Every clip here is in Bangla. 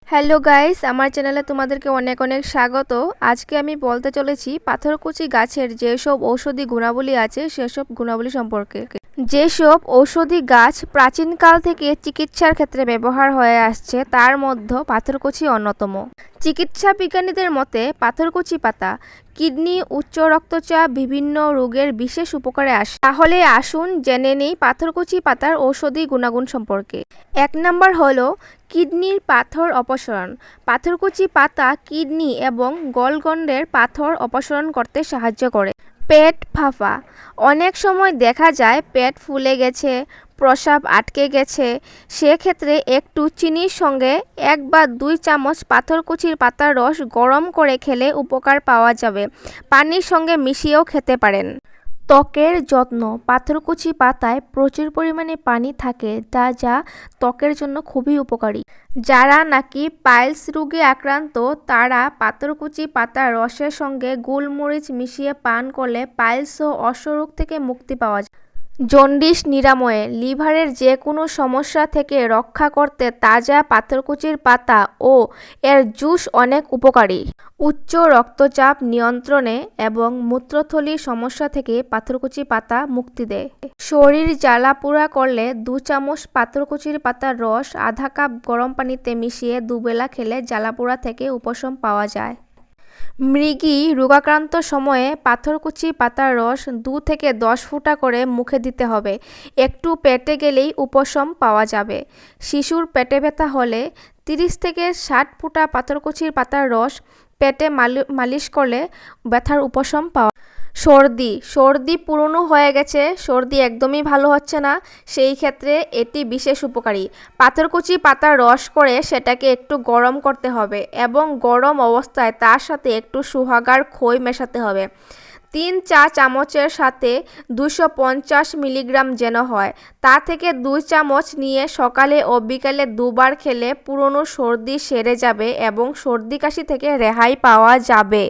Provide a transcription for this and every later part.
হ্যালো গাইস, আমার চ্যানেলে তোমাদেরকে অনেক অনেক স্বাগত। আজকে আমি বলতে চলেছি পাথরকুচি গাছের যেসব ঔষধি গুণাবলী আছে সেসব গুণাবলী সম্পর্কে। যেসব ঔষধি গাছ প্রাচীনকাল থেকে চিকিৎসার ক্ষেত্রে ব্যবহার হয়ে আসছে তার মধ্যে পাথরকুচি অন্যতম। চিকিৎসা বিজ্ঞানীদের মতে পাথরকুচি পাতা কিডনি, উচ্চ রক্তচাপ, বিভিন্ন রোগের বিশেষ উপকারে আসে। তাহলে আসুন জেনে নেই পাথরকুচি পাতার ঔষধি গুণাগুণ সম্পর্কে। 1 নম্বর হলো কিডনির পাথর অপসারণ। পাথরকুচি পাতা কিডনি এবং গলগণ্ডের পাথর অপসারণ করতে সাহায্য করে। পেট ফাঁপা। অনেক সময় দেখা যায় পেট ফুলে গেছে, প্রস্রাব আটকে গেছে, সেক্ষেত্রে একটু চিনির সঙ্গে 1 বা 2 চামচ পাথরকুচির পাতার রস গরম করে খেলে উপকার পাওয়া যাবে। পানির সঙ্গে মিশিয়েও খেতে পারেন। ত্বকের যত্ন। পাথরকুচি পাতায় প্রচুর পরিমাণে পানি থাকে যা ত্বকের জন্য খুবই উপকারী। যারা নাকি পাইলস রোগে আক্রান্ত তারা পাথরকুচি পাতার রসের সঙ্গে গোলমরিচ মিশিয়ে পান করলে পাইলস ও অশ্বরোগ থেকে মুক্তি পাওয়া যায়। জন্ডিস নিরাময়ে। লিভারের যে কোনো সমস্যা থেকে রক্ষা করতে তাজা পাথরকুচির পাতা ও এর জুস অনেক উপকারী। উচ্চ রক্তচাপ নিয়ন্ত্রণে এবং মূত্রথলির সমস্যা থেকে পাথরকুচি পাতা মুক্তি দেয়। শরীর জ্বালাপোড়া করলে 2 চামচ পাথরকুচির পাতার রস আধা কাপ গরম পানিতে মিশিয়ে দুবেলা খেলে জ্বালাপোড়া থেকে উপশম পাওয়া যায়। মৃগী রোগাক্রান্ত সময়ে পাথরকুচি পাতার রস 2 থেকে 10 ফোঁটা করে মুখে দিতে হবে। একটু পেটে গেলেই উপশম পাওয়া যাবে। শিশুর পেটে ব্যথা হলে 30 থেকে 60 ফোঁটা পাথরকুচির পাতার রস পেটে মালিশ করলে ব্যথার উপশম পাওয়া। সর্দি পুরনো হয়ে গেছে, সর্দি একদমই ভালো হচ্ছে না, সেই ক্ষেত্রে এটি বিশেষ উপকারী। পাথরকুচি পাতার রস করে সেটাকে একটু গরম করতে হবে এবং গরম অবস্থায় তার সাথে একটু সুহাগার খই মেশাতে হবে। 3 চা চামচের সাথে 250 মিলিগ্রাম যেন হয়, তা থেকে 2 চামচ নিয়ে সকালে ও বিকালে 2 বার খেলে পুরনো সর্দি সেরে যাবে এবং সর্দি কাশি থেকে রেহাই পাওয়া যাবে।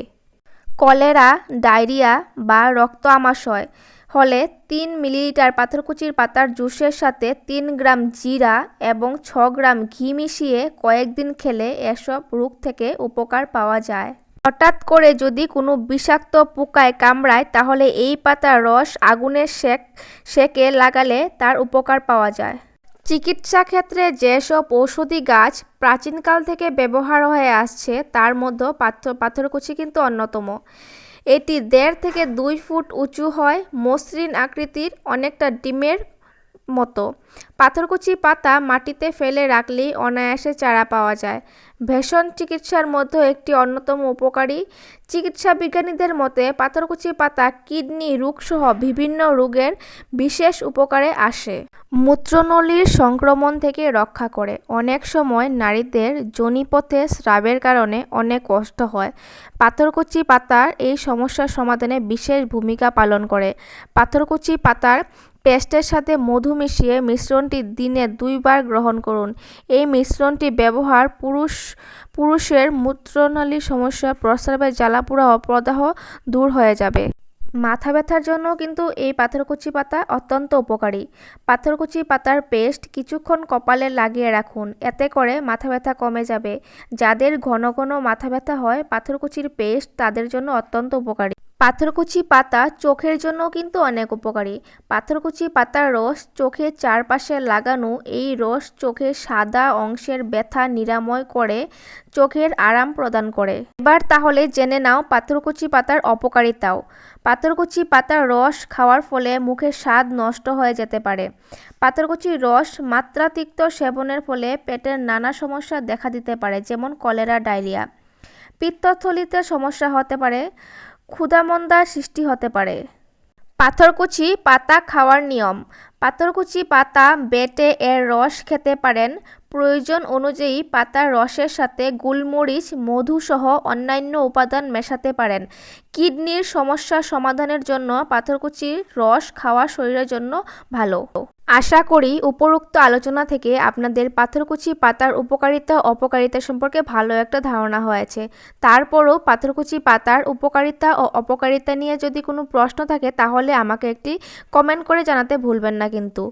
কলেরা, ডায়রিয়া বা রক্ত আমাশয় হলে 3 মিলিলিটার পাথরকুচির পাতার জুসের সাথে 3 গ্রাম জিরা এবং 6 গ্রাম ঘি মিশিয়ে কয়েকদিন খেলে এসব রোগ থেকে উপকার পাওয়া যায়। হঠাৎ করে যদি কোনো বিষাক্ত পোকায় কামড়ায় তাহলে এই পাতার রস আগুনের সেকে লাগালে তার উপকার পাওয়া যায়। চিকিৎসা ক্ষেত্রে যেসব ঔষধি গাছ প্রাচীনকাল থেকে ব্যবহার হয়ে আসছে তার মধ্যে পাথরকুচি কিন্তু অন্যতম। এটি 1.5 থেকে 2 ফুট উঁচু হয়, মসৃণ আকৃতির, অনেকটা ডিমের মতো। পাথরকুচি পাতা মাটিতে ফেলে রাখলেই অনায়াসে চারা পাওয়া যায়। ভেষজ চিকিৎসার মধ্যে একটি অন্যতম উপকারী। চিকিৎসা বিজ্ঞানীদের মতে পাথরকুচি পাতা কিডনি রোগসহ বিভিন্ন রোগের বিশেষ উপকারে আসে। মূত্রনলীর সংক্রমণ থেকে রক্ষা করে। অনেক সময় নারীদের যোনিপথে স্রাবের কারণে অনেক কষ্ট হয়। পাথরকুচি পাতার এই সমস্যার সমাধানে বিশেষ ভূমিকা পালন করে। পাথরকুচি পাতার পেস্টের সাথে মধু মিশিয়ে মিশ্রণটি দিনে 2 বার গ্রহণ করুন। এই মিশ্রণটি ব্যবহার পুরুষের মূত্রনালীর সমস্যা, প্রস্রাবের জ্বালাপোড়া ও প্রদাহ দূর হয়ে যাবে। মাথা ব্যথার জন্য কিন্তু এই পাথরকুচি পাতা অত্যন্ত উপকারী। পাথরকুচি পাতার পেস্ট কিছুক্ষণ কপালে লাগিয়ে রাখুন, এতে করে মাথা ব্যথা কমে যাবে। যাদের ঘন ঘন মাথা ব্যথা হয় পাথরকুচির পেস্ট তাদের জন্য অত্যন্ত উপকারী। পাথরকুচি পাতা চোখের জন্য কিন্তু অনেক উপকারী। পাথরকুচি পাতার রস চোখের চারপাশে লাগানো, এই রস চোখের সাদা অংশের ব্যথা নিরাময় করে চোখের আরাম প্রদান করে। এবার তাহলে জেনে নাও পাথরকুচি পাতার অপকারিতাও। পাথরকুচি পাতার রস খাওয়ার ফলে মুখের স্বাদ নষ্ট হয়ে যেতে পারে। পাথরকুচির রস মাত্রাতিরিক্ত সেবনের ফলে পেটের নানা সমস্যা দেখা দিতে পারে, যেমন কলেরা, ডায়রিয়া। পিত্তথলিতে সমস্যা হতে পারে, ক্ষুধামন্দার সৃষ্টি হতে পারে। পাথরকুচি পাতা খাওয়ার নিয়ম। পাথরকুচি পাতা বেটে এর রস খেতে পারেন। প্রয়োজন অনুযায়ী পাতার রসের সাথে গোলমরিচ, মধু সহ অন্যান্য উপাদান মেশাতে পারেন। কিডনির সমস্যা সমাধানের জন্য পাথরকুচির রস খাওয়া শরীরের জন্য ভালো। আশা করি উপরোক্ত আলোচনা থেকে আপনাদের পাথরকুচি পাতার উপকারিতা অপকারিতা সম্পর্কে ভালো একটা ধারণা হয়েছে। তারপরও পাথরকুচি পাতার উপকারিতা ও অপকারিতা নিয়ে যদি কোনো প্রশ্ন থাকে তাহলে আমাকে একটি কমেন্ট করে জানাতে ভুলবেন না কিন্তু।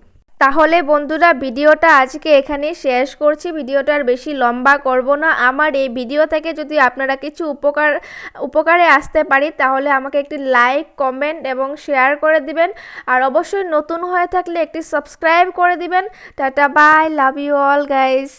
তাহলে বন্ধুরা ভিডিওটা আজকে এখানেই শেষ করছি। ভিডিওটা আর বেশি লম্বা করব না। আমার এই ভিডিও থেকে যদি আপনারা কিছু উপকারে আসতে পারি তাহলে আমাকে একটি লাইক, কমেন্ট এবং শেয়ার করে দিবেন। আর অবশ্যই নতুন হয়ে থাকলে একটি সাবস্ক্রাইব করে দিবেন। Tata bye, love you all guys.